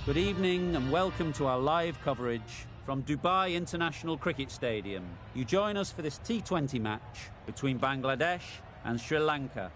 Good evening and welcome to our live coverage from Dubai International Cricket Stadium. You join us for this T20 match between Bangladesh and Sri Lanka.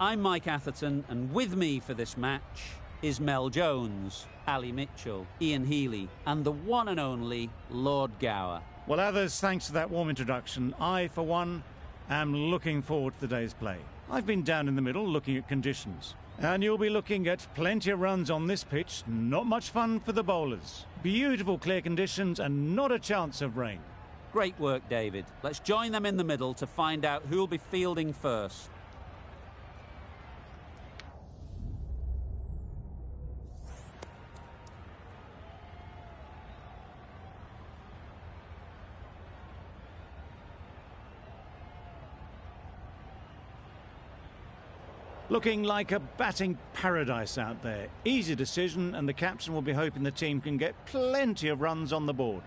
I'm Mike Atherton, and with me for this match is Mel Jones, Ali Mitchell, Ian Healy and the one and only Lord Gower. Well, others, thanks for that warm introduction. I, for one, am looking forward to the day's play. I've been down in the middle looking at conditions. And you'll be looking at plenty of runs on this pitch. Not much fun for the bowlers. Beautiful clear conditions and not a chance of rain. Great work, David. Let's join them in the middle to find out who'll be fielding first. Looking like a batting paradise out there. Easy decision, and the captain will be hoping the team can get plenty of runs on the board.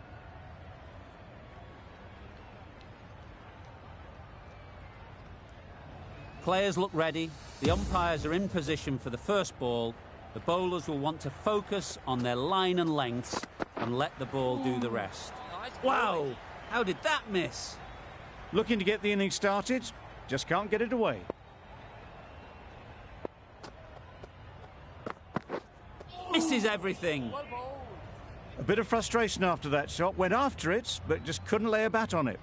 Players look ready. The umpires are in position for the first ball. The bowlers will want to focus on their line and lengths and let the ball do the rest. Wow! How did that miss? Looking to get the innings started, just can't get it away. Misses everything. A bit of frustration after that shot. Went after it, but just couldn't lay a bat on it.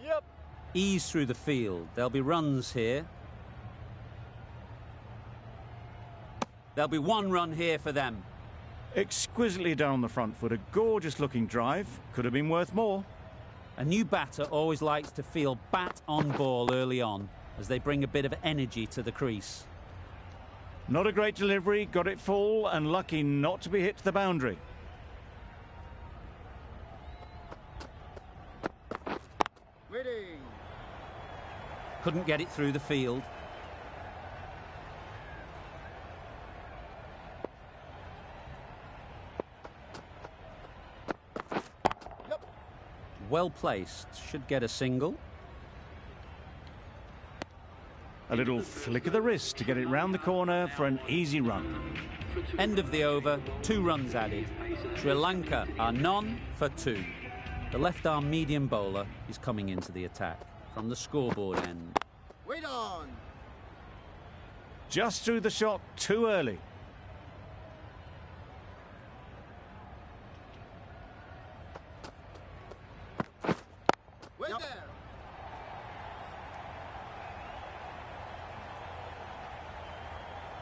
Yep. Ease through the field. There'll be runs here. There'll be one run here for them. Exquisitely done on the front foot. A gorgeous looking drive. Could have been worth more. A new batter always likes to feel bat on ball early on, as they bring a bit of energy to the crease. Not a great delivery, got it full and lucky not to be hit to the boundary. Waiting. Couldn't get it through the field. Yep. Well placed, should get a single. A little flick of the wrist to get it round the corner for an easy run. End of the over, 2 runs added. Sri Lanka are none for 2. The left-arm medium bowler is coming into the attack from the scoreboard end. Wait on! Just threw the shot too early. Wait there!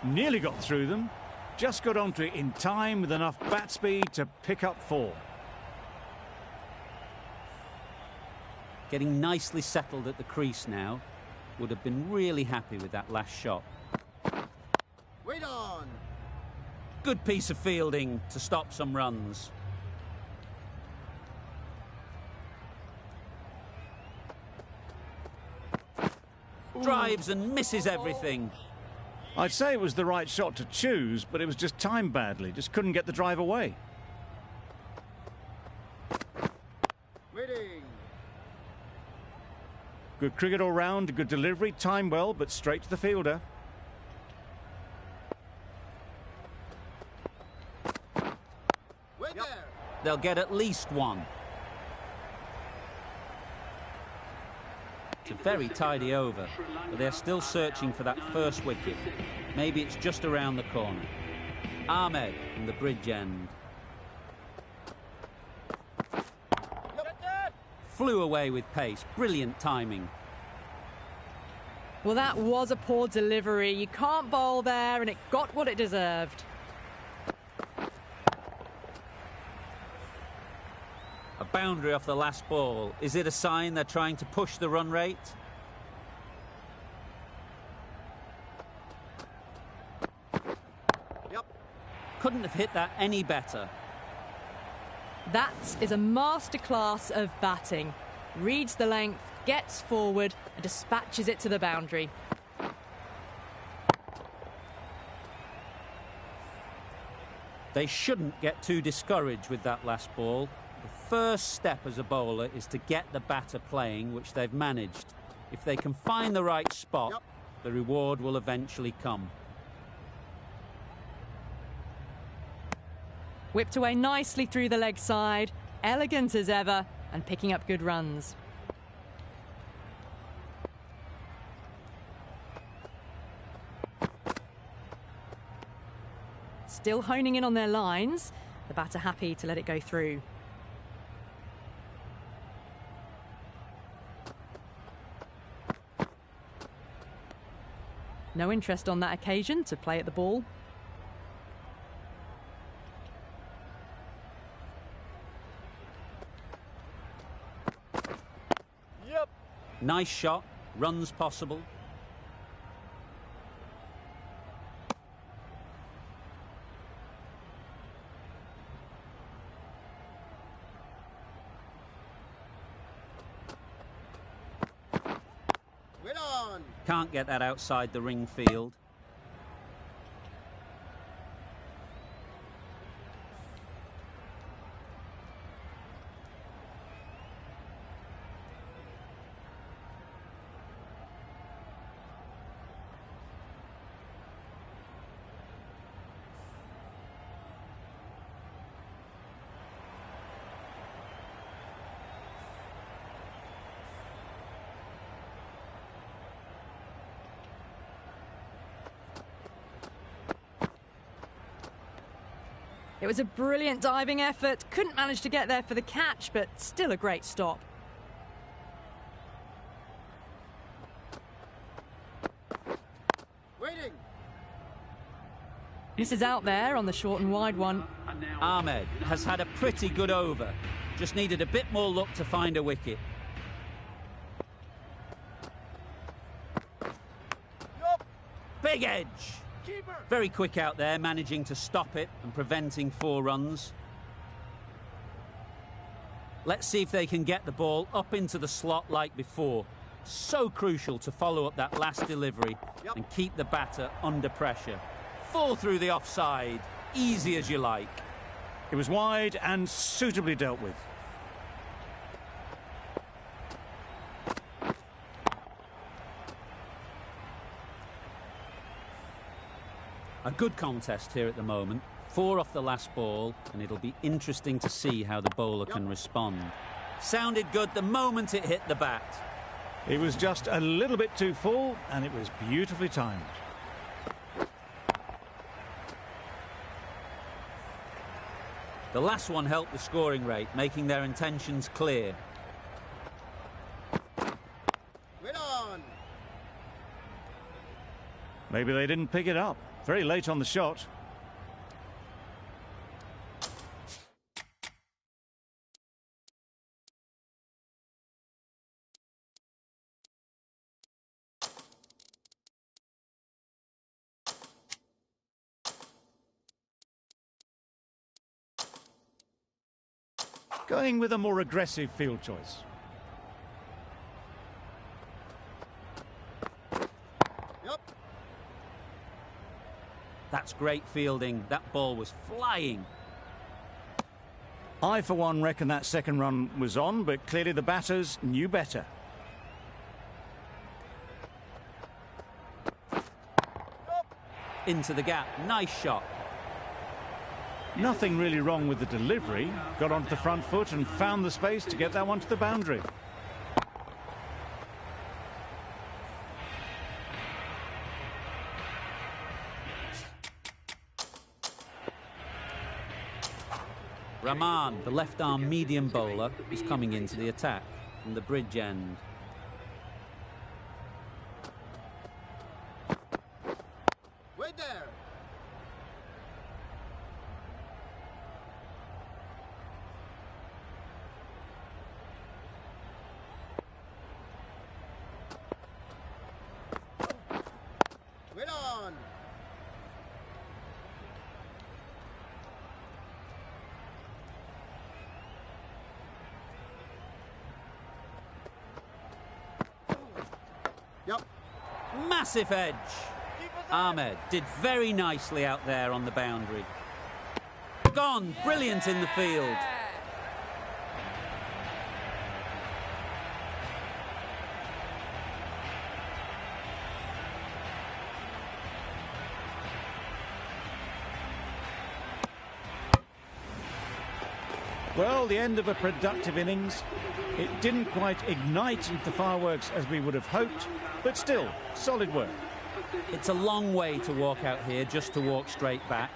Nearly got through them. Just got onto it in time with enough bat speed to pick up 4. Getting nicely settled at the crease now. Would have been really happy with that last shot. Wait on! Good piece of fielding to stop some runs. Drives and misses everything. I'd say it was the right shot to choose, but it was just timed badly. Just couldn't get the drive away. Waiting! Good cricket all round, good delivery, timed well, but straight to the fielder. Wait there! They'll get at least 1. It's a very tidy over, but they're still searching for that first wicket. Maybe it's just around the corner. Ahmed from the bridge end. Flew away with pace. Brilliant timing. Well, that was a poor delivery. You can't bowl there, and it got what it deserved. A boundary off the last ball. Is it a sign they're trying to push the run rate? Yep. Couldn't have hit that any better. That is a masterclass of batting. Reads the length, gets forward and dispatches it to the boundary. They shouldn't get too discouraged with that last ball. The first step as a bowler is to get the batter playing, which they've managed. If they can find the right spot, the reward will eventually come. Whipped away nicely through the leg side, elegant as ever, and picking up good runs. Still honing in on their lines, the batter happy to let it go through. No interest on that occasion to play at the ball. Yep. Nice shot, runs possible. Wait on. Can't get that outside the ring field. It was a brilliant diving effort. Couldn't manage to get there for the catch, but still a great stop. Waiting. This is out there on the short and wide one. Ahmed has had a pretty good over. Just needed a bit more luck to find a wicket. Yup. Big edge. Keeper. Very quick out there, managing to stop it and preventing 4 runs. Let's see if they can get the ball up into the slot like before. So crucial to follow up that last delivery and keep the batter under pressure. Fall through the offside, easy as you like. It was wide and suitably dealt with. A good contest here at the moment. 4 off the last ball, and it'll be interesting to see how the bowler can respond. Sounded good the moment it hit the bat. It was just a little bit too full, and it was beautifully timed. The last one helped the scoring rate, making their intentions clear. Wait on. Maybe they didn't pick it up. Very late on the shot. Going with a more aggressive field choice. Yup. That's great fielding. That ball was flying. I, for one, reckon that second run was on, but clearly the batters knew better. Into the gap. Nice shot. Nothing really wrong with the delivery. Got onto the front foot and found the space to get that one to the boundary. Rahman, the left-arm medium bowler, is coming into the attack from the bridge end. Wait there. Wait on. Yep. Massive edge. Ahmed did very nicely out there on the boundary. Gone, brilliant in the field. Well, the end of a productive innings. It didn't quite ignite the fireworks as we would have hoped, but still, solid work. It's a long way to walk out here just to walk straight back.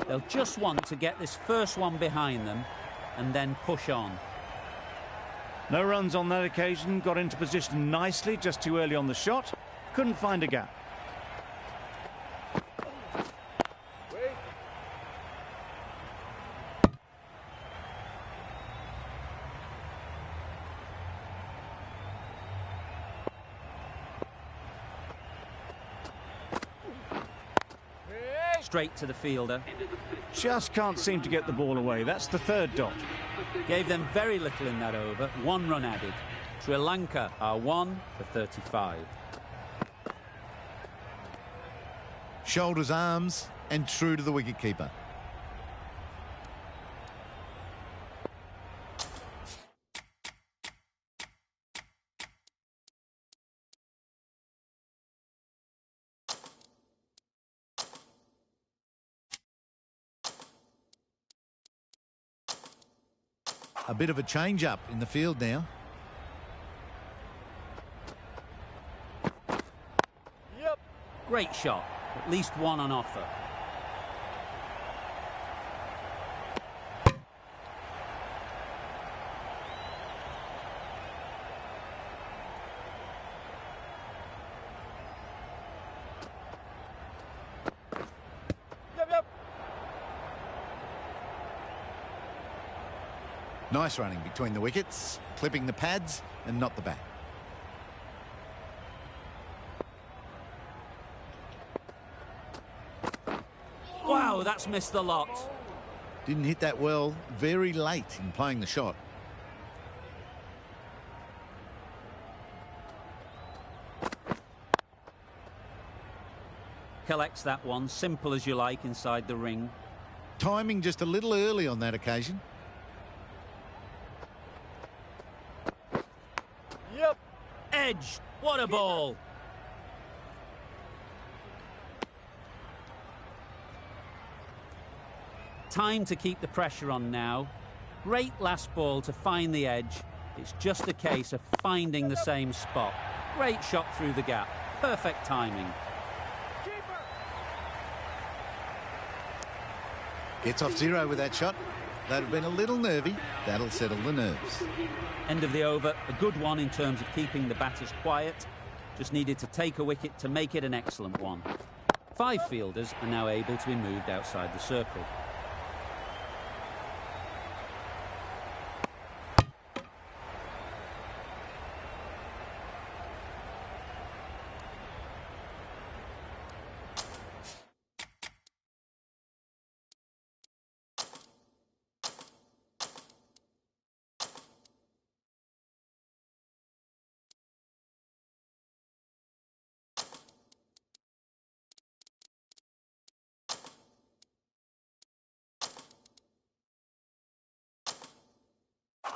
They'll just want to get this first one behind them and then push on. No runs on that occasion, got into position nicely, just too early on the shot. Couldn't find a gap. Straight to the fielder. Just can't seem to get the ball away. That's the third dot. Gave them very little in that over. 1 run added. Sri Lanka are 1 for 35. Shoulders, arms, and true to the wicketkeeper. A bit of a change-up in the field now. Yep. Great shot. At least 1 on offer. Nice running between the wickets, clipping the pads and not the bat. Wow, that's missed the lot. Didn't hit that well, very late in playing the shot. Collects that one, simple as you like, inside the ring. Timing just a little early on that occasion. Yep. Edge. What a ball. Time to keep the pressure on now. Great last ball to find the edge. It's just a case of finding the same spot. Great shot through the gap. Perfect timing. Gets off 0 with that shot. That'd have been a little nervy. That'll settle the nerves. End of the over. A good one in terms of keeping the batters quiet. Just needed to take a wicket to make it an excellent one. 5 fielders are now able to be moved outside the circle.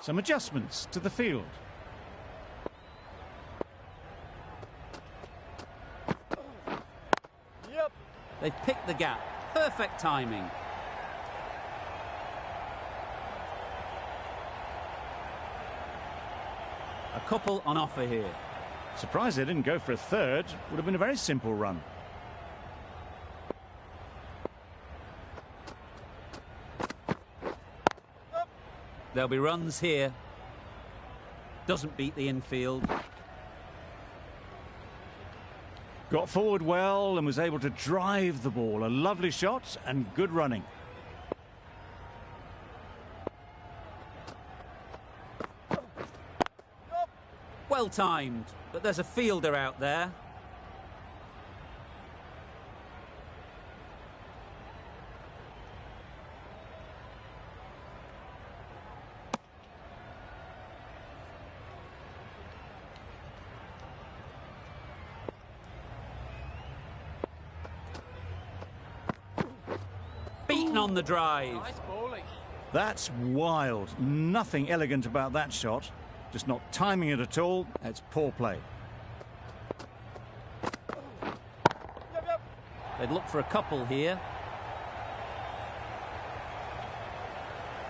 Some adjustments to the field. Yep. They've picked the gap. Perfect timing. A couple on offer here. Surprised they didn't go for a third. Would have been a very simple run. There'll be runs here. Doesn't beat the infield. Got forward well and was able to drive the ball. A lovely shot and good running. Well timed, but there's a fielder out there. Beaten on the drive. Nice bowling. That's wild. Nothing elegant about that shot. Just not timing it at all. That's poor play. They'd look for a couple here.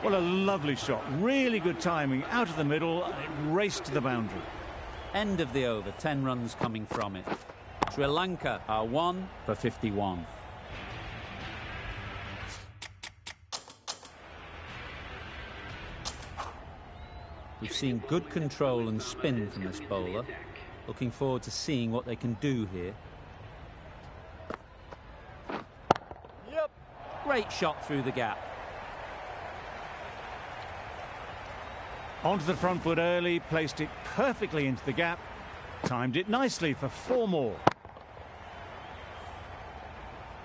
Well, a lovely shot. Really good timing. Out of the middle, and it raced to the boundary. End of the over, 10 runs coming from it. Sri Lanka are 1 for 51. We've seen good control and spin from this bowler. Looking forward to seeing what they can do here. Yep. Great shot through the gap. Onto the front foot early, placed it perfectly into the gap. Timed it nicely for 4 more.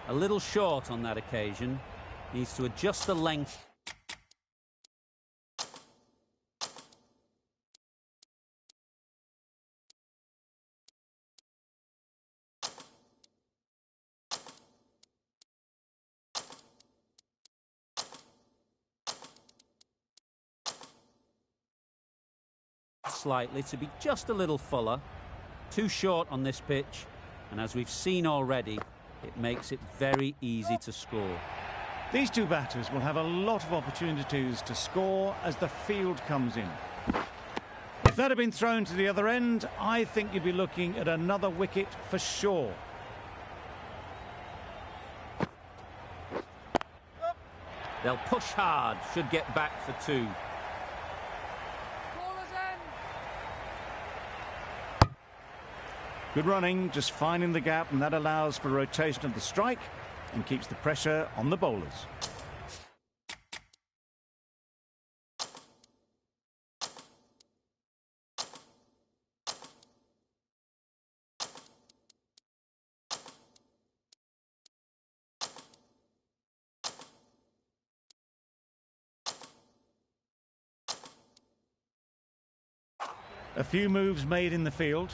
A little short on that occasion. Needs to adjust the length. Slightly to be just a little fuller. Too short on this pitch, and as we've seen already, it makes it very easy to score. These two batters will have a lot of opportunities to score as the field comes in. If that had been thrown to the other end, I think you'd be looking at another wicket for sure. They'll push hard, should get back for 2. Good running, just finding the gap, and that allows for rotation of the strike and keeps the pressure on the bowlers. A few moves made in the field.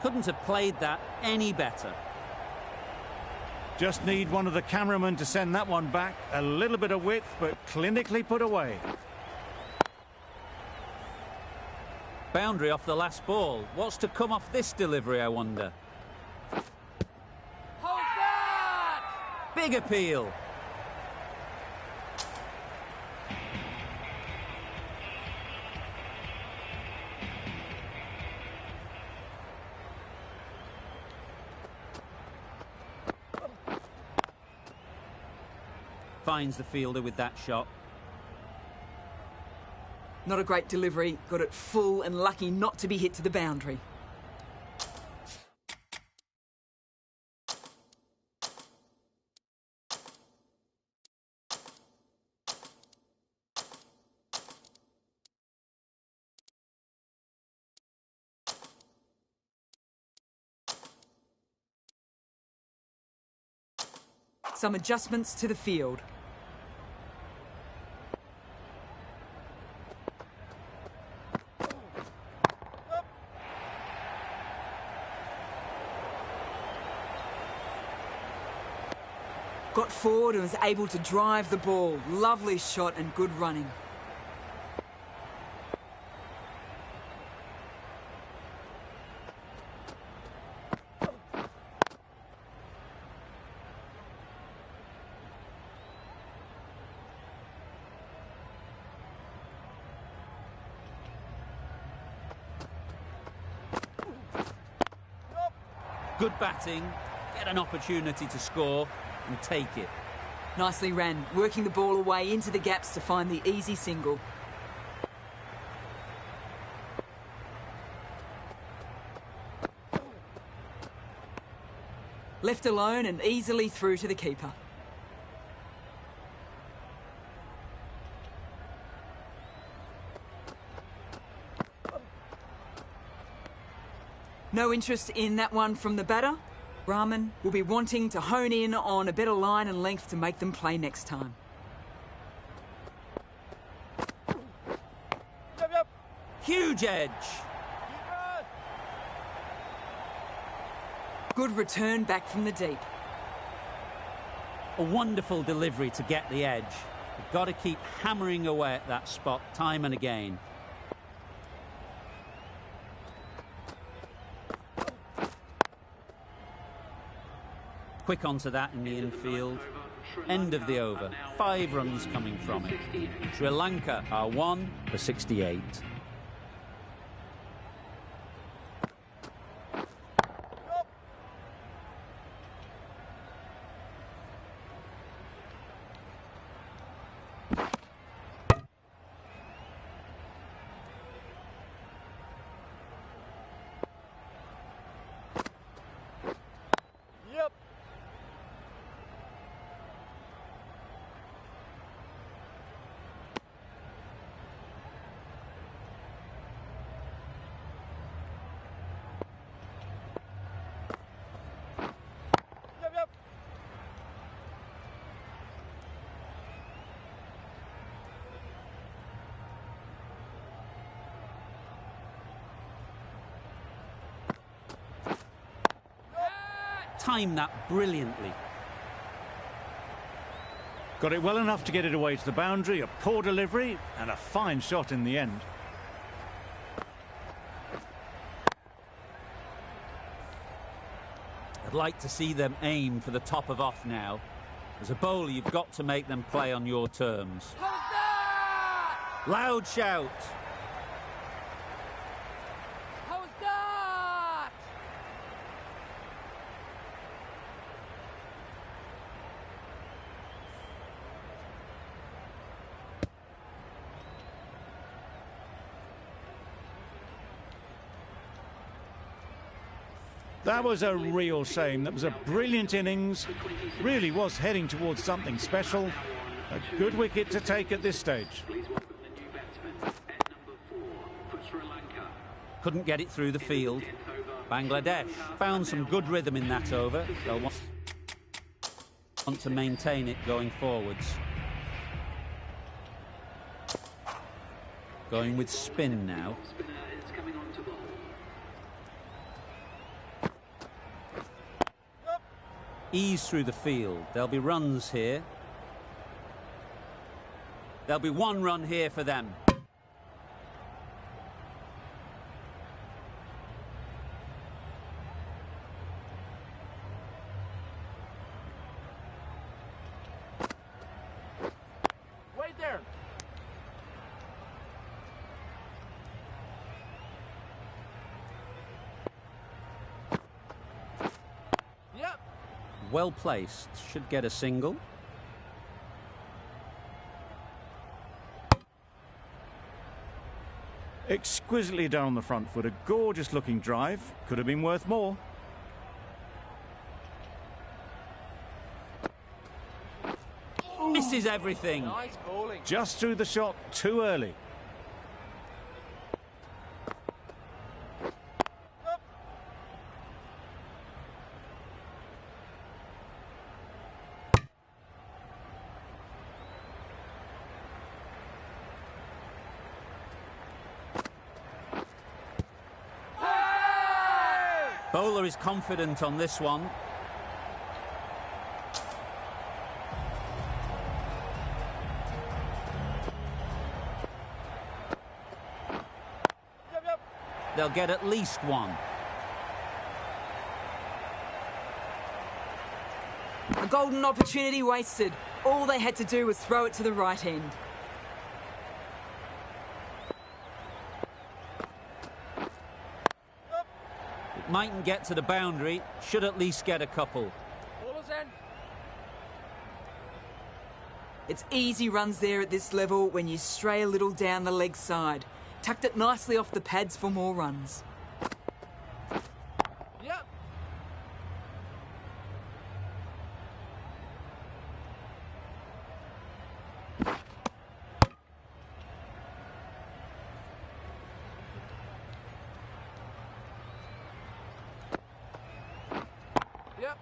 Couldn't have played that any better. Just need one of the cameramen to send that one back. A little bit of width, but clinically put away. Boundary off the last ball. What's to come off this delivery, I wonder? Hold that! Big appeal. Finds the fielder with that shot. Not a great delivery, got it full and lucky not to be hit to the boundary. Some adjustments to the field. Got forward and was able to drive the ball. Lovely shot and good running. Good batting, get an opportunity to score and take it. Nicely ran, working the ball away into the gaps to find the easy single. Left alone and easily through to the keeper. No interest in that one from the batter. Rahman will be wanting to hone in on a better line and length to make them play next time. Huge edge. Good return back from the deep. A wonderful delivery to get the edge. You've got to keep hammering away at that spot time and again. Quick onto that in the infield. End of the over. 5 runs coming from it. Sri Lanka are 1 for 68. Timed that brilliantly. Got it well enough to get it away to the boundary, a poor delivery and a fine shot in the end. I'd like to see them aim for the top of off now. As a bowler, you've got to make them play on your terms. Loud shout. That was a real shame. That was a brilliant innings. Really was heading towards something special. A good wicket to take at this stage. Couldn't get it through the field. Bangladesh found some good rhythm in that over. They'll want to maintain it going forwards. Going with spin now. Ease through the field. There'll be runs here. There'll be 1 run here for them. Wait there. Yep. Well placed. Should get a single. Exquisitely done on the front foot. A gorgeous looking drive. Could have been worth more. Misses everything. Nice bowling. Just threw the shot too early. Bowler is confident on this one. They'll get at least 1. A golden opportunity wasted. All they had to do was throw it to the right end. It mightn't get to the boundary. Should at least get a couple. Bowler's end. It's easy runs there at this level when you stray a little down the leg side. Tucked it nicely off the pads for more runs. Yep. Yep.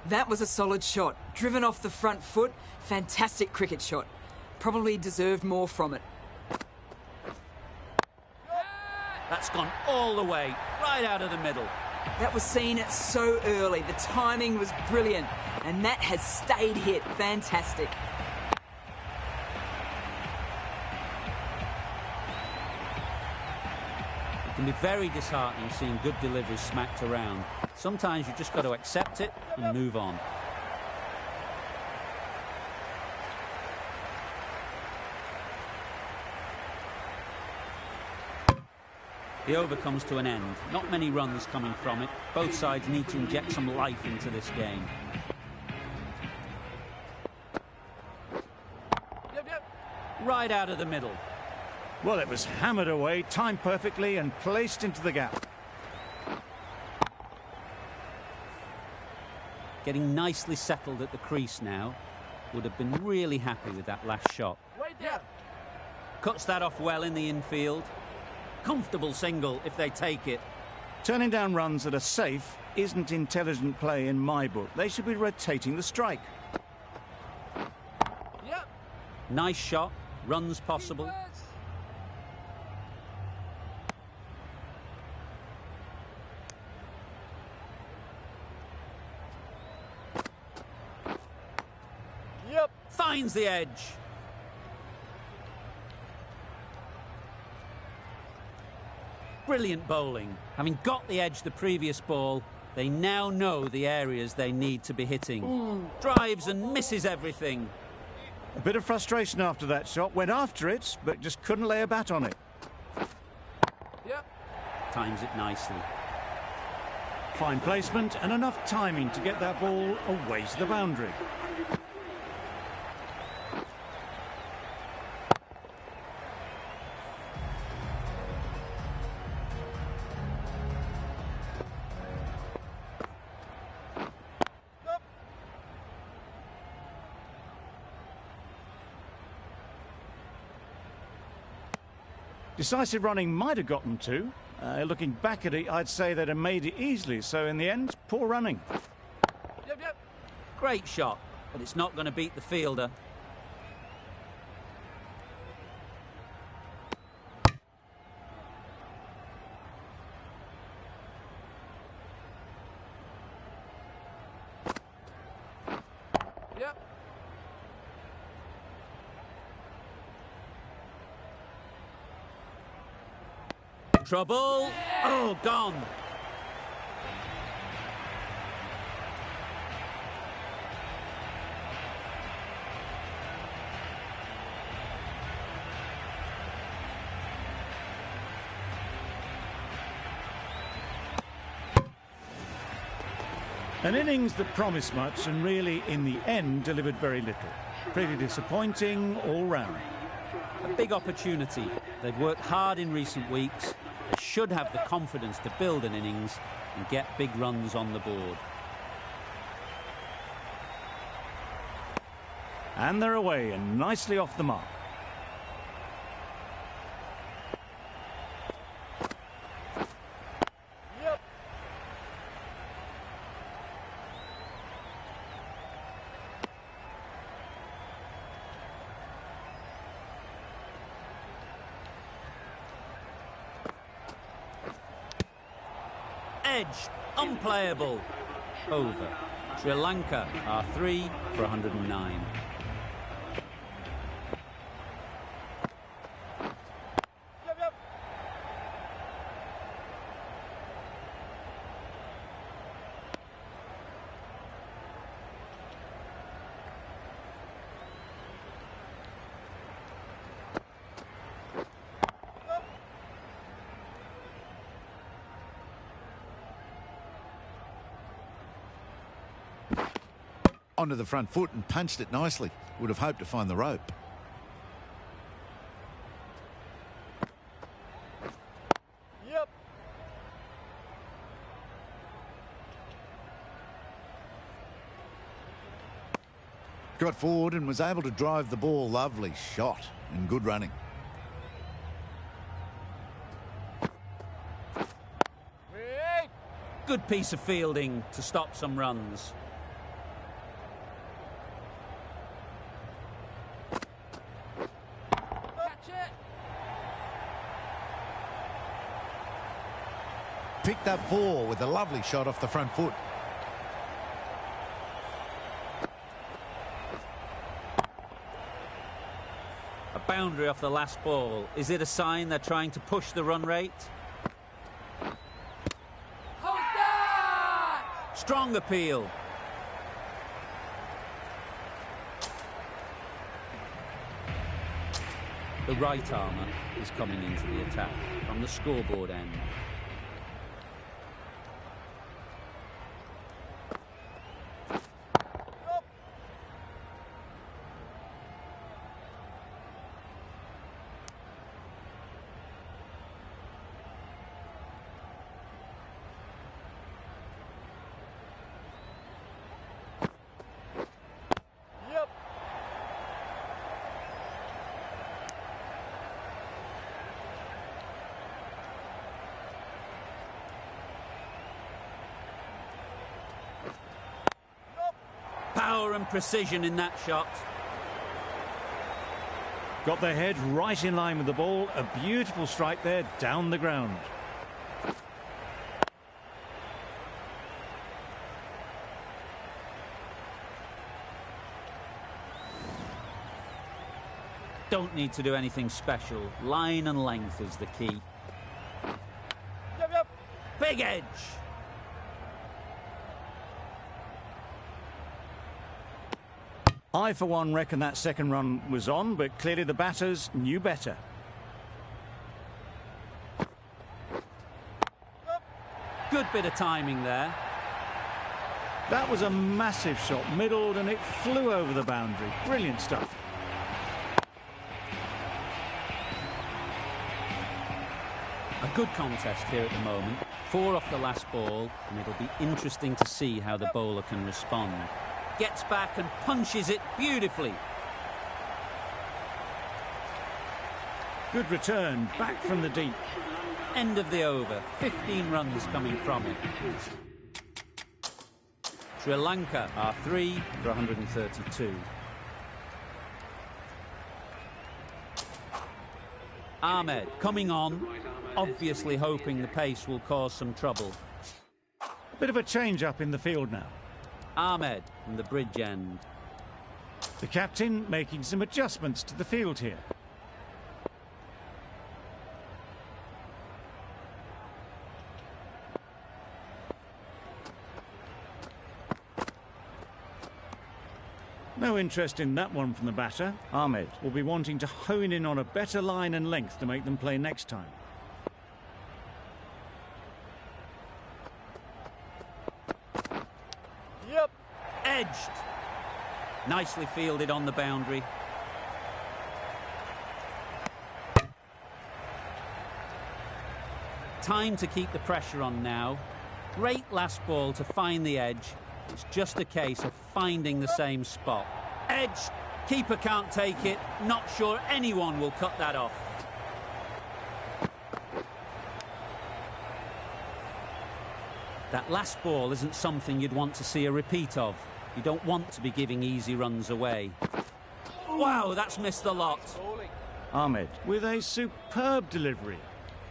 That was a solid shot. Driven off the front foot. Fantastic cricket shot. Probably deserved more from it. That's gone all the way, right out of the middle. That was seen so early. The timing was brilliant. And that has stayed hit. Fantastic. It can be very disheartening seeing good deliveries smacked around. Sometimes you just got to accept it and move on. The over comes to an end. Not many runs coming from it. Both sides need to inject some life into this game. Right out of the middle. Well, it was hammered away, timed perfectly and placed into the gap. Getting nicely settled at the crease now. Would have been really happy with that last shot. Way down. Cuts that off well in the infield. Comfortable single if they take it. Turning down runs that are safe isn't intelligent play in my book. They should be rotating the strike. Yep. Nice shot. Runs possible. Keepers. Yep. Finds the edge. Brilliant bowling. Having got the edge the previous ball, they now know the areas they need to be hitting. Drives and misses everything. A bit of frustration after that shot. Went after it, but just couldn't lay a bat on it. Yep. Times it nicely. Fine placement and enough timing to get that ball away to the boundary. Decisive running might have gotten two. Looking back at it, I'd say they'd have made it easily. So in the end, poor running. Yep. Great shot, but it's not going to beat the fielder. Yep. Trouble. Oh, gone. An innings that promised much and really, in the end, delivered very little. Pretty disappointing all round. A big opportunity. They've worked hard in recent weeks. They should have the confidence to build an innings and get big runs on the board. And they're away and nicely off the mark. Yep. Edge, unplayable. Over. Sri Lanka are 3 for 109. Yep. Onto the front foot and punched it nicely. Would have hoped to find the rope. Yep. Got forward and was able to drive the ball. Lovely shot and good running. Wait. Good piece of fielding to stop some runs. Catch it. picked up 4 with a lovely shot off the front foot. A boundary off the last ball. Is it a sign they're trying to push the run rate? Hold that! Strong appeal. The right armour is coming into the attack from the scoreboard end. Yep. Power and precision in that shot. Got their head right in line with the ball. A beautiful strike there down the ground. Don't need to do anything special. Line and length is the key. Yep, yep. Big edge. I, for one, reckon that second run was on, but clearly the batters knew better. Good bit of timing there. That was a massive shot, middled, and it flew over the boundary. Brilliant stuff. A good contest here at the moment. 4 off the last ball, and it'll be interesting to see how the bowler can respond. Gets back and punches it beautifully. Good return, back from the deep. End of the over. 15 runs coming from it. Sri Lanka are 3 for 132. Ahmed coming on, obviously hoping the pace will cause some trouble. Bit of a change-up in the field now. Ahmed from the bridge end. The captain making some adjustments to the field here. No interest in that one from the batter. Ahmed will be wanting to hone in on a better line and length to make them play next time. Yep. Edged. Nicely fielded on the boundary. Time to keep the pressure on now. Great last ball to find the edge. It's just a case of finding the same spot. Edge, keeper can't take it. Not sure anyone will cut that off. That last ball isn't something you'd want to see a repeat of. You don't want to be giving easy runs away. Wow, that's missed the lot. Ahmed with a superb delivery.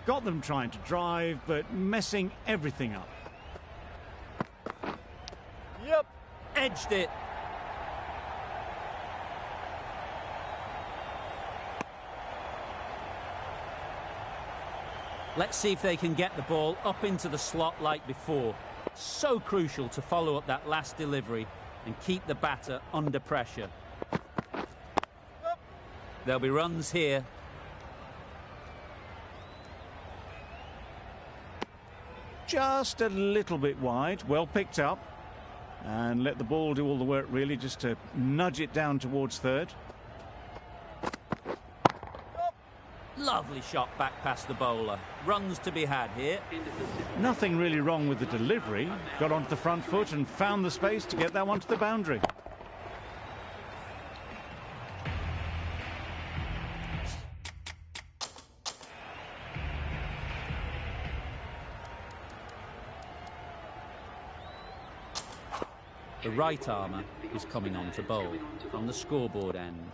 Got them trying to drive, but messing everything up. Yep. Edged it. Let's see if they can get the ball up into the slot like before. So crucial to follow up that last delivery and keep the batter under pressure. There'll be runs here. Just a little bit wide, well picked up. And let the ball do all the work really, just to nudge it down towards third. Lovely shot back past the bowler. Runs to be had here. Nothing really wrong with the delivery. Got onto the front foot and found the space to get that one to the boundary. The right armour is coming on to bowl from the scoreboard end.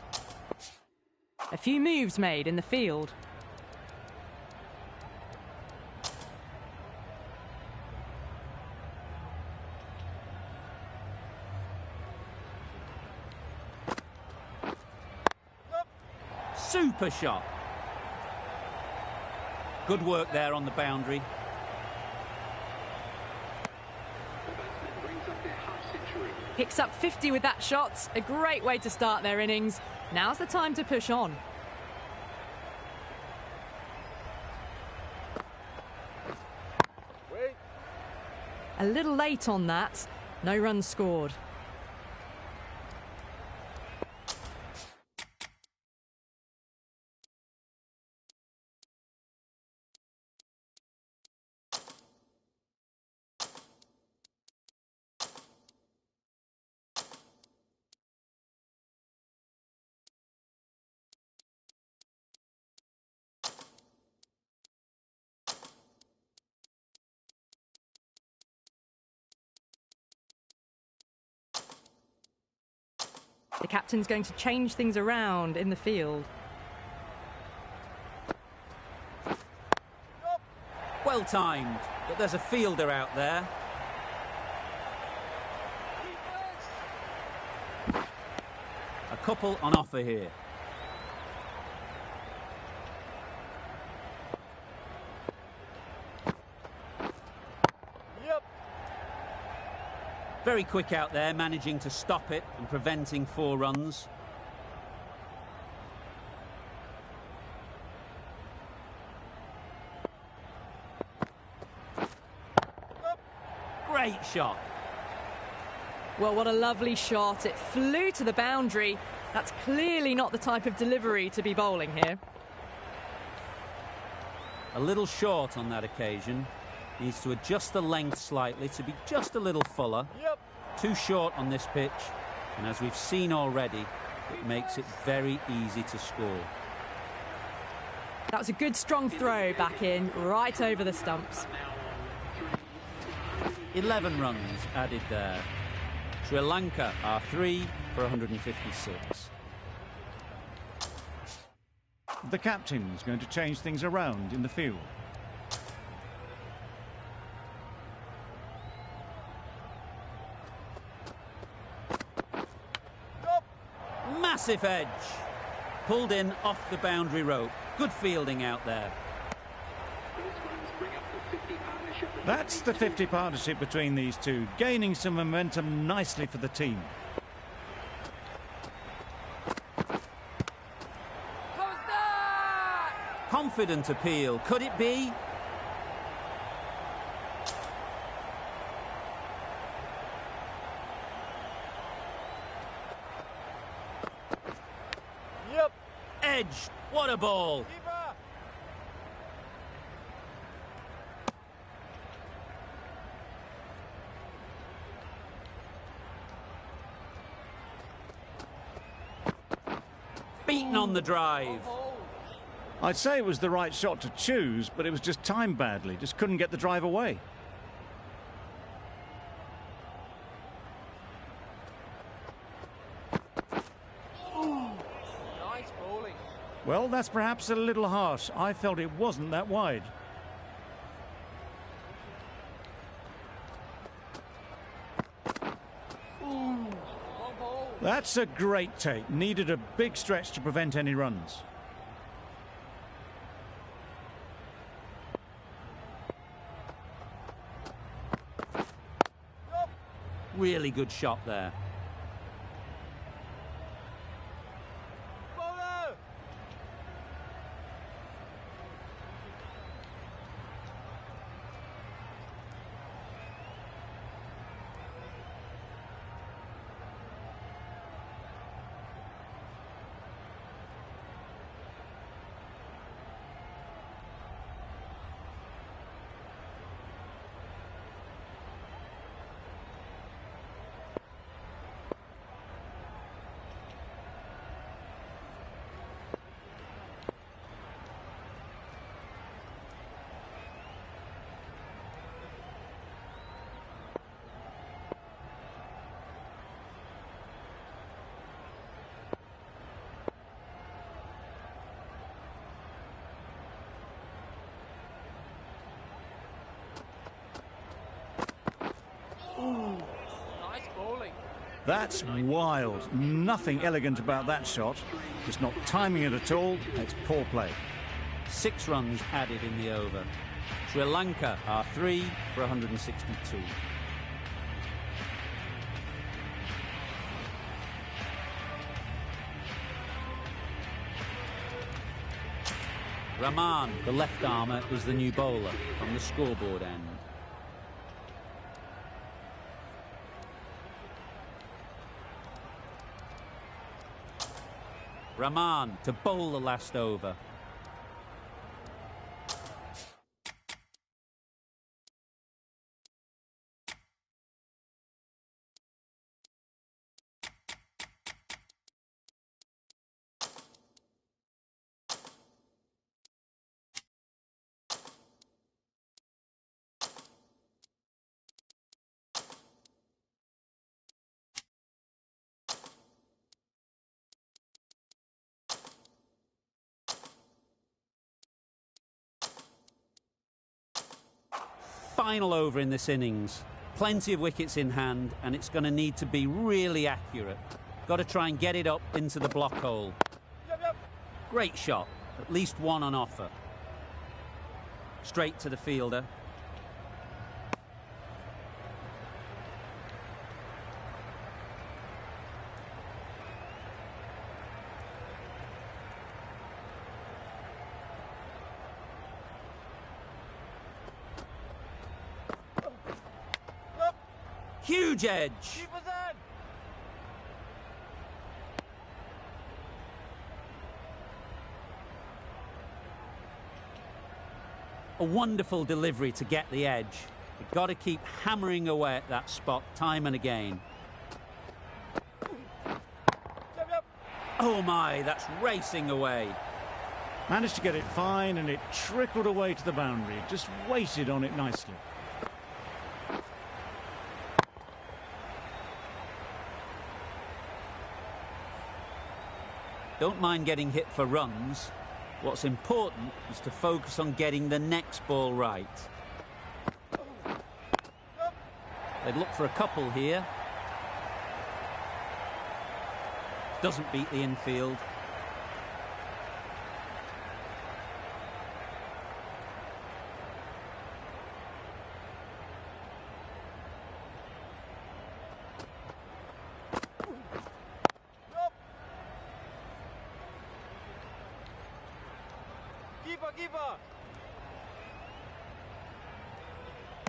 A few moves made in the field. Super shot. Good work there on the boundary. Picks up 50 with that shot. A great way to start their innings. Now's the time to push on. Wait. A little late on that. No runs scored. The captain's going to change things around in the field. Well timed, but there's a fielder out there. A couple on offer here. Yep. Very quick out there, managing to stop it and preventing 4 runs. Great shot. Well, what a lovely shot. It flew to the boundary. That's clearly not the type of delivery to be bowling here. A little short on that occasion. Needs to adjust the length slightly to be just a little fuller. Yep. Too short on this pitch, and as we've seen already, it makes it very easy to score. That was a good strong throw back in, right over the stumps. 11 runs added there. Sri Lanka are 3 for 156. The captain's going to change things around in the field. Massive edge. Pulled in off the boundary rope. Good fielding out there. That's the 50 partnership between these two, gaining some momentum nicely for the team. How's that? Confident appeal. Could it be? Yep. Edge. What a ball. Keeper. Beaten on the drive. I'd say it was the right shot to choose, but it was just timed badly. Just couldn't get the drive away. Nice bowling. Well, that's perhaps a little harsh. I felt it wasn't that wide. Long ball. That's a great take. Needed a big stretch to prevent any runs. Really good shot there. Bowler. Nice bowling. That's wild. Nothing elegant about that shot. Just not timing it at all. It's poor play. 6 runs added in the over. Sri Lanka are 3 for 162. Rahman, the left armour, is the new bowler from the scoreboard end. Rahman to bowl the last over. Final over in this innings. Plenty of wickets in hand, and it's going to need to be really accurate. Got to try and get it up into the block hole. Great shot. At least one on offer. Straight to the fielder. Huge edge. A wonderful delivery to get the edge. You've got to keep hammering away at that spot time and again. Oh my, that's racing away. Managed to get it fine, and it trickled away to the boundary. Just waited on it nicely. Don't mind getting hit for runs. What's important is to focus on getting the next ball right. They'd look for a couple here. Doesn't beat the infield.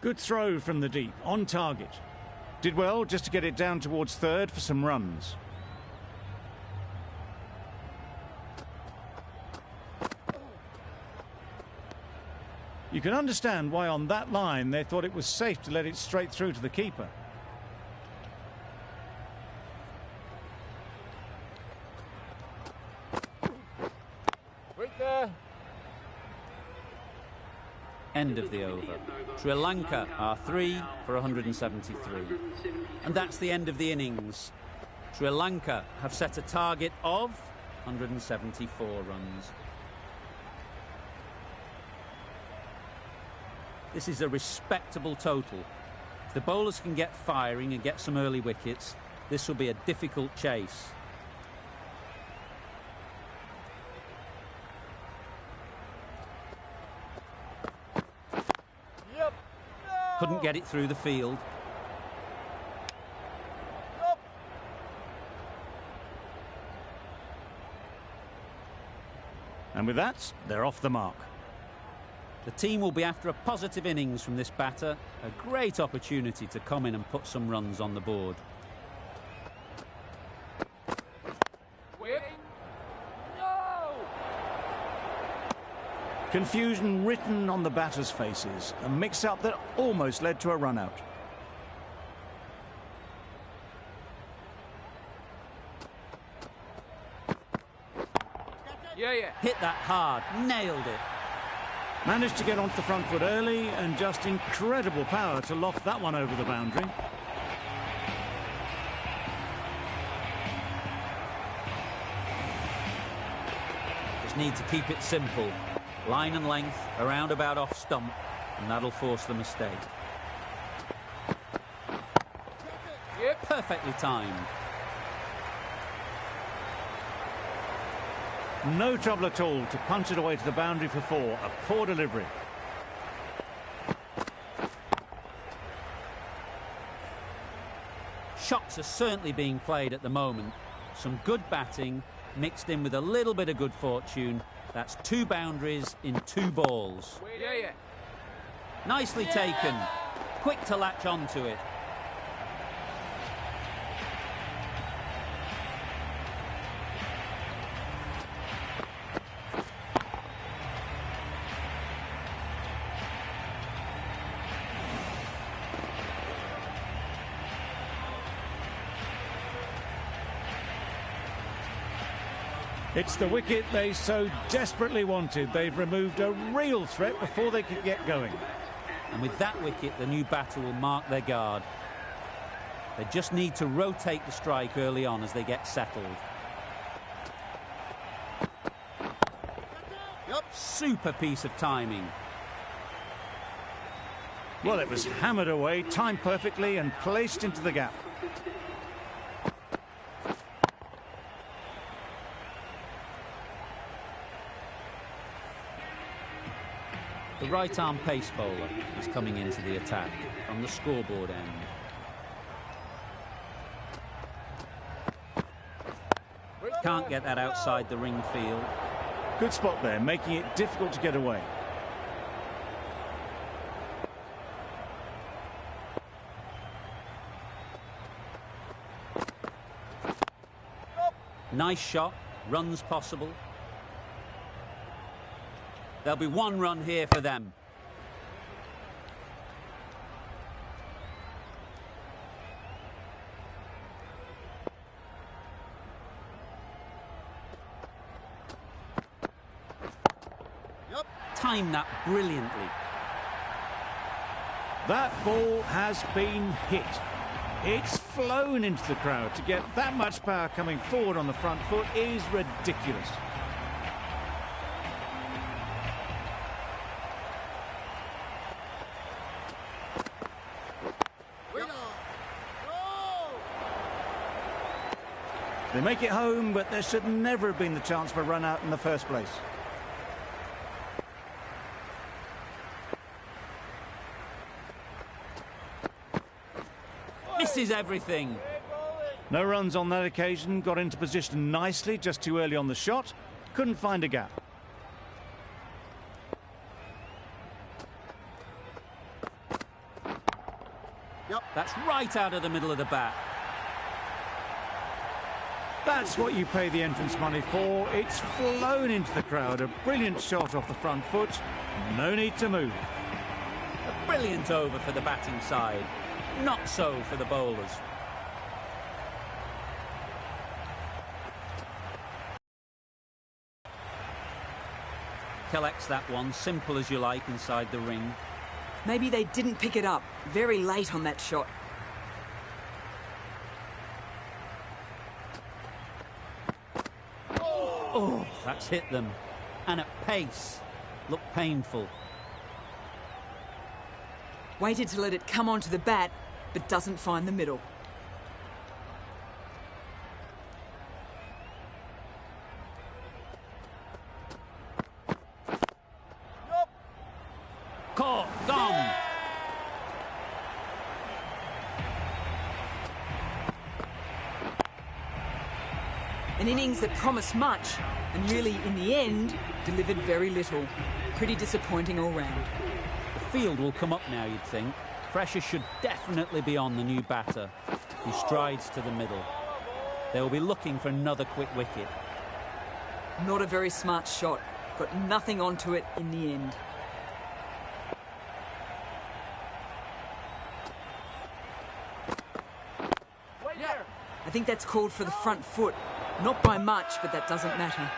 Good throw from the deep, on target. Did well just to get it down towards third for some runs. You can understand why on that line they thought it was safe to let it straight through to the keeper. End of the over. Sri Lanka are 3 for 173. And that's the end of the innings. Sri Lanka have set a target of 174 runs. This is a respectable total. If the bowlers can get firing and get some early wickets, this will be a difficult chase. Couldn't get it through the field. And with that, they're off the mark. The team will be after a positive innings from this batter. A great opportunity to come in and put some runs on the board. Confusion written on the batters' faces. A mix-up that almost led to a run-out. Hit that hard, nailed it. Managed to get onto the front foot early, and just incredible power to loft that one over the boundary. Just need to keep it simple. Line and length, around about off stump, and that'll force the mistake. Perfectly timed. No trouble at all to punch it away to the boundary for 4. A poor delivery. Shots are certainly being played at the moment. Some good batting mixed in with a little bit of good fortune. That's 2 boundaries in 2 balls. Yeah. Nicely taken. Quick to latch onto it. It's the wicket they so desperately wanted. They've removed a real threat before they could get going. And with that wicket, the new batter will mark their guard. They just need to rotate the strike early on as they get settled. Super piece of timing. Well, it was hammered away, timed perfectly and placed into the gap. The right-arm pace bowler is coming into the attack from the scoreboard end. Can't get that outside the ring field. Good spot there, making it difficult to get away. Nice shot, runs possible. There'll be 1 run here for them. Timed that brilliantly. That ball has been hit. It's flown into the crowd. To get that much power coming forward on the front foot is ridiculous. They make it home, but there should never have been the chance for a run out in the first place. Misses everything. No runs on that occasion, got into position nicely, just too early on the shot. Couldn't find a gap. That's right out of the middle of the bat. That's what you pay the entrance money for. It's flown into the crowd. A brilliant shot off the front foot. No need to move. A brilliant over for the batting side. Not so for the bowlers. Collects that one, simple as you like, inside the ring. Maybe they didn't pick it up. Very late on that shot. Oh, that's hit them. And at pace. Looked painful. Waited to let it come onto the bat, but doesn't find the middle. Caught, gone. An innings that promised much, and really, in the end, delivered very little. Pretty disappointing all round. The field will come up now, you'd think. Pressure should definitely be on the new batter, who strides to the middle. They'll be looking for another quick wicket. Not a very smart shot. Got nothing onto it in the end. I think that's called for the front foot. Not by much, but that doesn't matter.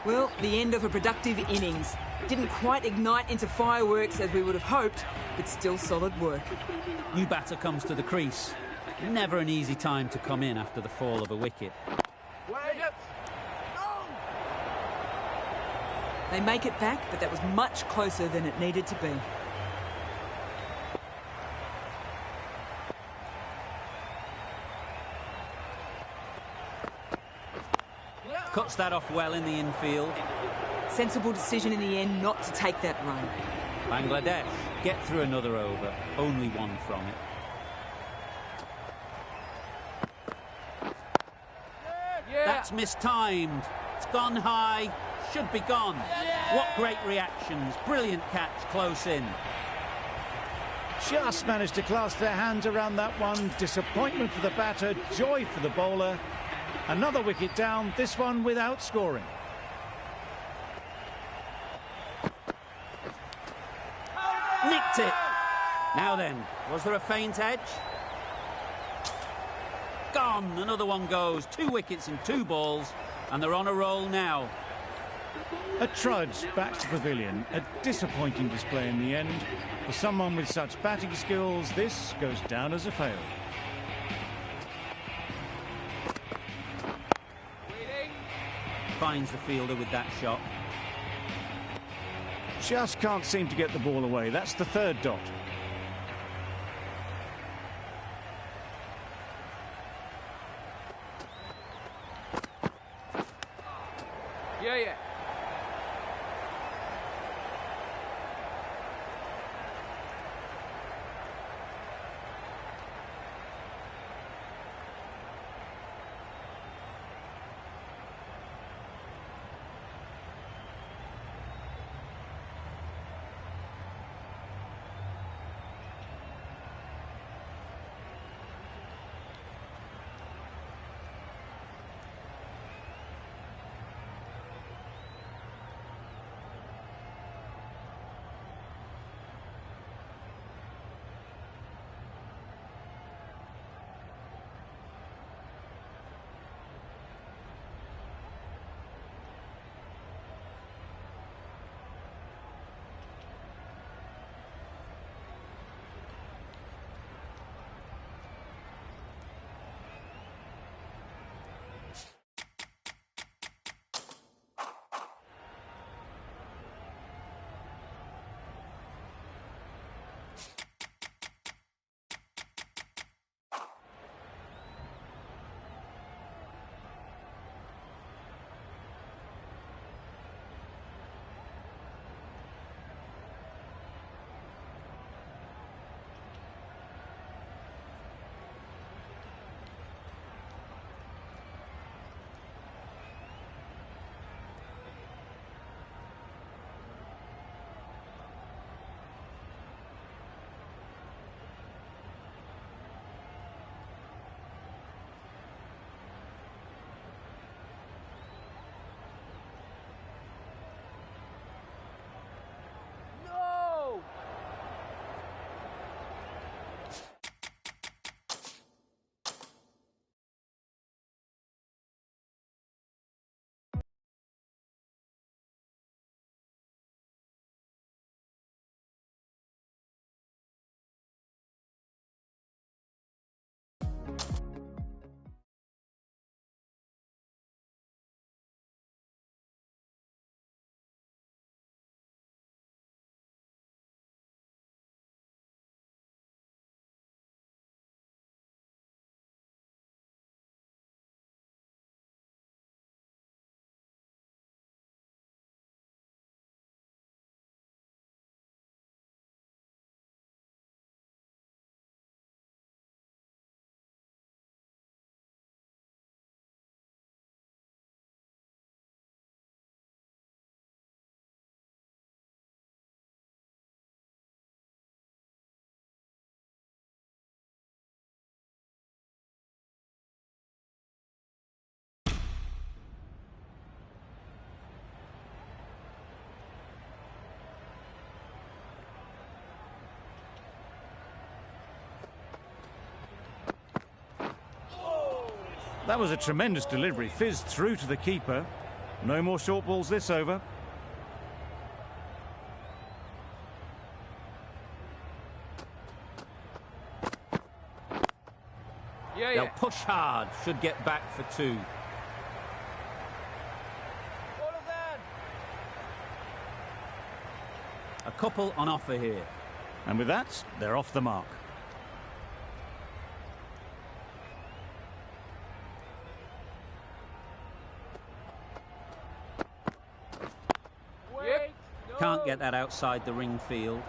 Well, the end of a productive innings. Didn't quite ignite into fireworks as we would have hoped, but still solid work. New batter comes to the crease. Never an easy time to come in after the fall of a wicket. They make it back, but that was much closer than it needed to be. Cuts that off well in the infield. Sensible decision in the end not to take that run. Bangladesh get through another over, only one from it. Yeah. That's mistimed. It's gone high, should be gone. What great reactions, brilliant catch close in. Just managed to clasp their hands around that one. Disappointment for the batter, joy for the bowler. Another wicket down, this one without scoring. Nicked it. Now then, was there a feint edge? Gone, another one goes. 2 wickets in 2 balls, and they're on a roll now. A trudge back to pavilion. A disappointing display in the end. For someone with such batting skills, this goes down as a fail. Finds the fielder with that shot. Just can't seem to get the ball away. That's the 3rd dot. Yeah. That was a tremendous delivery. Fizzed through to the keeper. No more short balls this over. They'll push hard, should get back for 2. A couple on offer here. And with that, they're off the mark. Can't get that outside the ring field.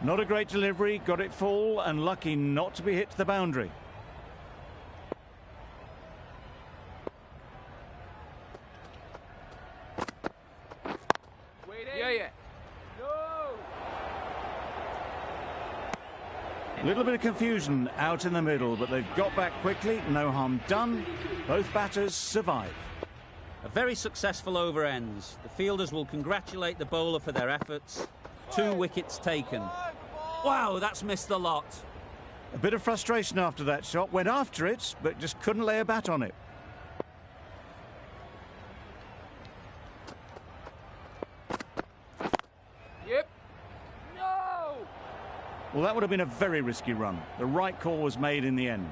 Not a great delivery, got it full and lucky not to be hit to the boundary. A little bit of confusion out in the middle, but they've got back quickly, no harm done. Both batters survive. A very successful over ends. The fielders will congratulate the bowler for their efforts. 2 wickets taken. Wow, that's missed the lot. A bit of frustration after that shot, went after it, but just couldn't lay a bat on it. No! Well, that would have been a very risky run. The right call was made in the end.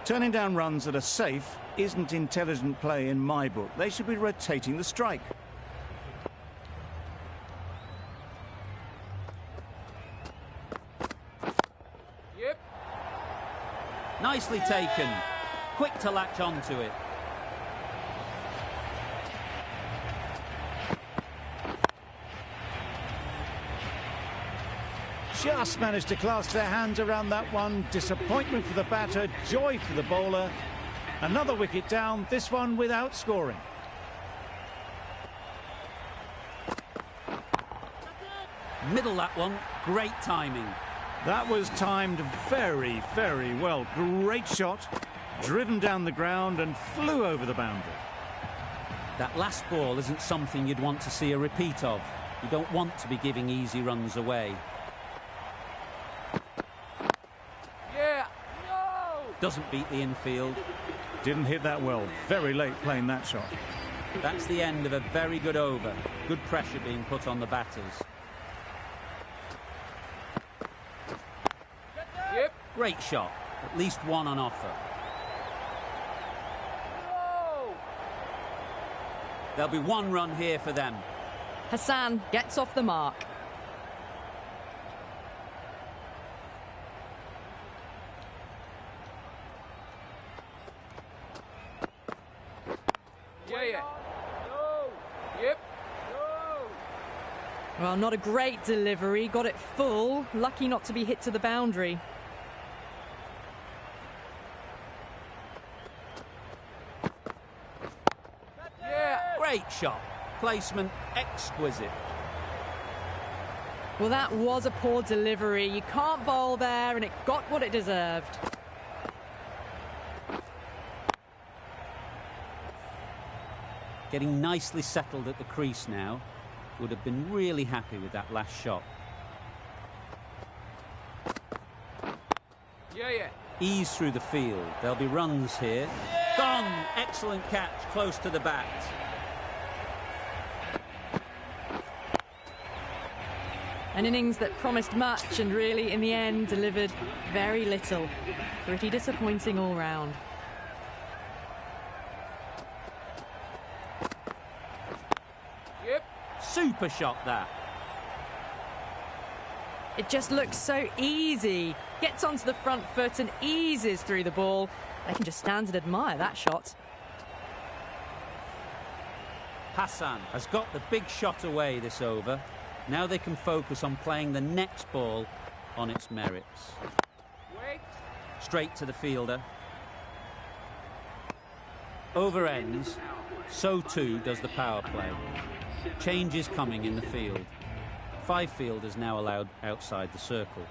Turning down runs that are safe isn't intelligent play in my book. They should be rotating the strike. Nicely taken. Quick to latch onto it. Just managed to clasp their hands around that one. Disappointment for the batter, joy for the bowler. Another wicket down, this one without scoring. Middle that one. Great timing. That was timed very, very well. Great shot, driven down the ground and flew over the boundary. That last ball isn't something you'd want to see a repeat of. You don't want to be giving easy runs away. Doesn't beat the infield. Didn't hit that well. Very late playing that shot. That's the end of a very good over. Good pressure being put on the batters. Great shot. At least one on offer. There'll be 1 run here for them. Hassan gets off the mark. Well, not a great delivery. Got it full. Lucky not to be hit to the boundary. Great shot. Placement exquisite. Well, that was a poor delivery. You can't bowl there, and it got what it deserved. Getting nicely settled at the crease now. Would have been really happy with that last shot. Ease through the field. There'll be runs here. Gone! Excellent catch, close to the bat. An innings that promised much and really, in the end, delivered very little. Pretty disappointing all round. Super shot, that. It just looks so easy. Gets onto the front foot and eases through the ball. They can just stand and admire that shot. Hassan has got the big shot away this over. Now they can focus on playing the next ball on its merits. Straight to the fielder. Over ends. So too does the power play. Change is coming in the field. 5 fielders now allowed outside the circle.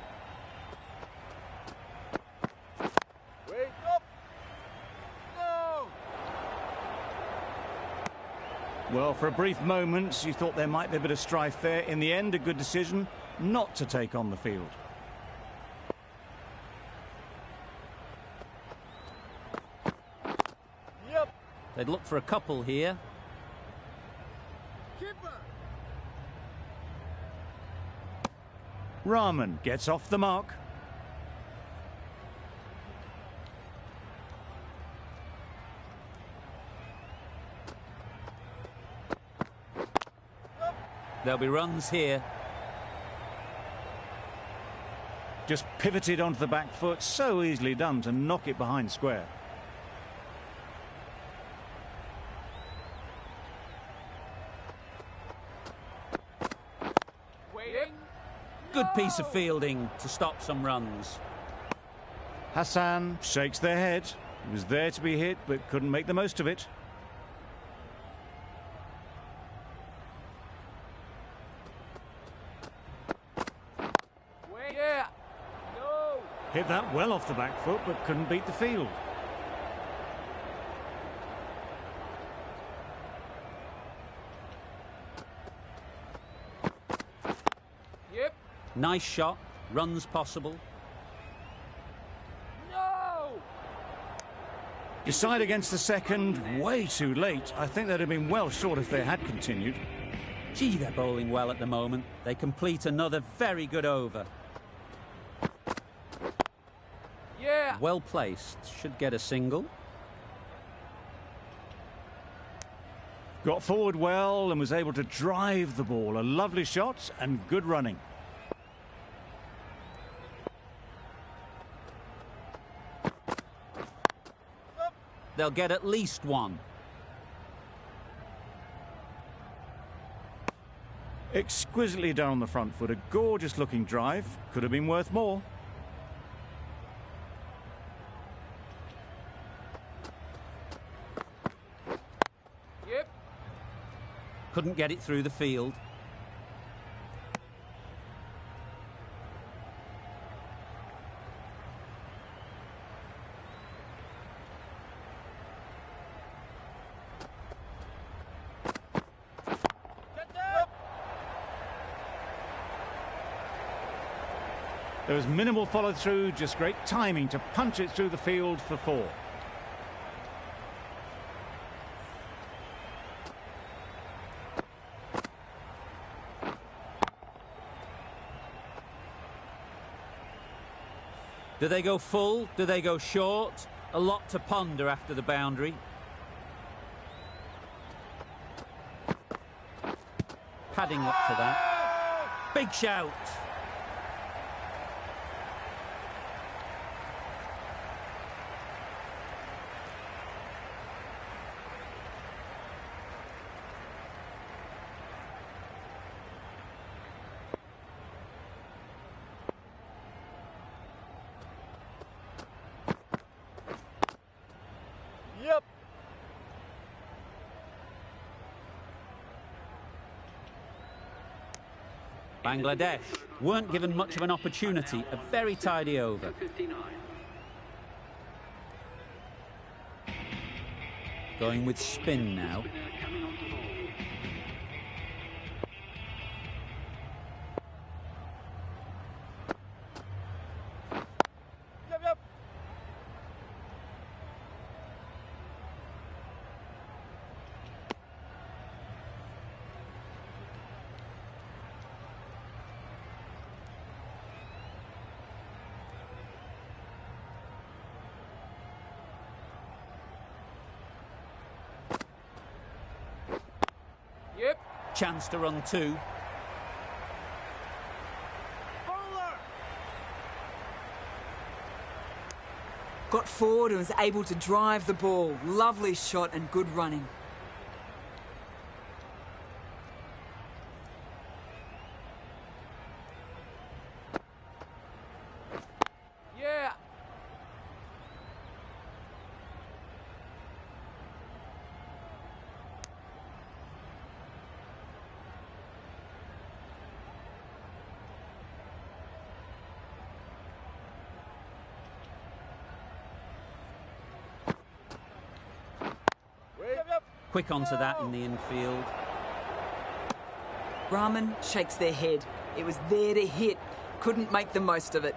Well, for a brief moment, you thought there might be a bit of strife there. In the end, a good decision not to take on the field. They'd look for a couple here. Rahman gets off the mark. There'll be runs here. Just pivoted onto the back foot, so easily done to knock it behind square. Waiting. Good piece of fielding to stop some runs. Hassan shakes their head. He was there to be hit, but couldn't make the most of it. Wait. Yeah. No. Hit that well off the back foot, but couldn't beat the field. Yep. Nice shot. Runs possible. No. Decide against the second, way too late. I think they'd have been well short if they had continued. Gee, they're bowling well at the moment. They complete another very good over. Yeah. Well placed. Should get a single. Got forward well and was able to drive the ball. A lovely shot and good running. They'll get at least one. Exquisitely done on the front foot. A gorgeous looking drive. Could have been worth more. Yep. Couldn't get it through the field. There was minimal follow through, just great timing to punch it through the field for 4. Do they go full? Do they go short? A lot to ponder after the boundary. Padding up to that. Big shout. Yep. Bangladesh weren't given much of an opportunity. A very tidy over. Going with spin now. Yep. Yep. Yep. Chance to run 2. Bowler. Got forward and was able to drive the ball. Lovely shot and good running. Yeah. Yep. Yep. Quick onto that in the infield. Rahman shakes their head. It was there to hit. Couldn't make the most of it.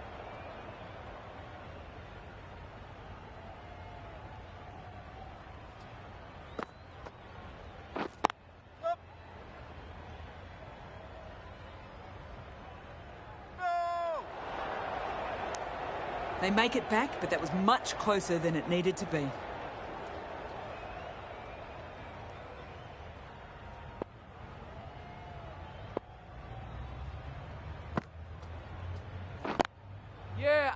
They make it back, but that was much closer than it needed to be. Yeah.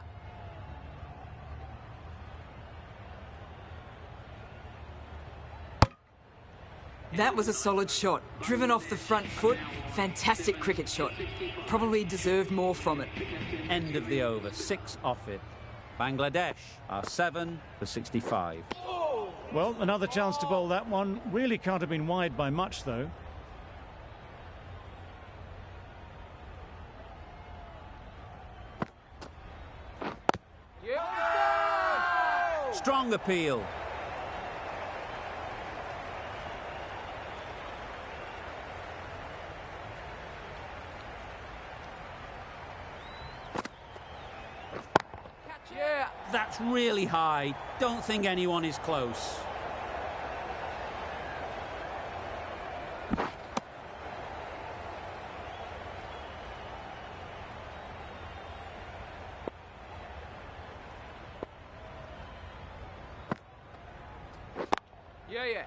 That was a solid shot. Driven off the front foot. Fantastic cricket shot. Probably deserved more from it. End of the over, 6 off it. Bangladesh are 7 for 65. Well, another chance to bowl that one. Really can't have been wide by much, though. Yeah. Strong appeal. Yeah. That's really high. Don't think anyone is close. Yeah, yeah.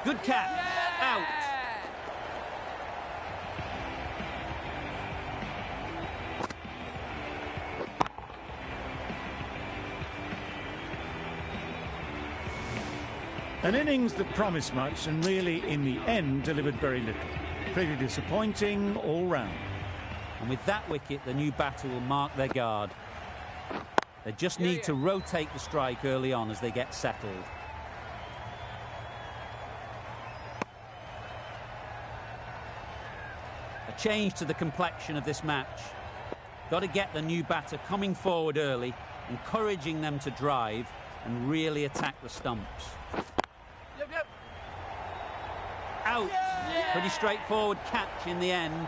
Good catch. Out. An innings that promised much and really, in the end, delivered very little. Pretty disappointing all round. And with that wicket, the new batter will mark their guard. They just need to rotate the strike early on as they get settled. A change to the complexion of this match. Got to get the new batter coming forward early, encouraging them to drive and really attack the stumps. Yep, yep. Out. Pretty straightforward catch in the end.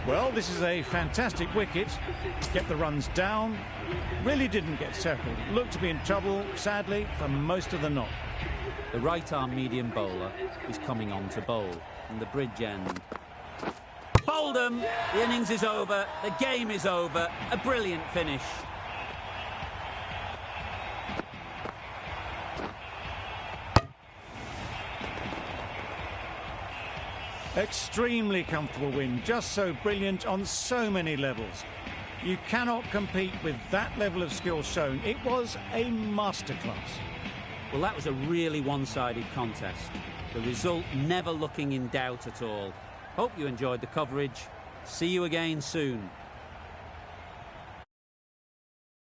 Well, this is a fantastic wicket. Get the runs down. Really didn't get settled. Looked to be in trouble, sadly, for most of the knock. The right-arm medium bowler is coming on to bowl from the bridge end. Bowled him! The innings is over. The game is over. A brilliant finish. Extremely comfortable win, just so brilliant on so many levels. You cannot compete with that level of skill shown. It was a masterclass. Well, that was a really one-sided contest. The result never looking in doubt at all. Hope you enjoyed the coverage. See you again soon.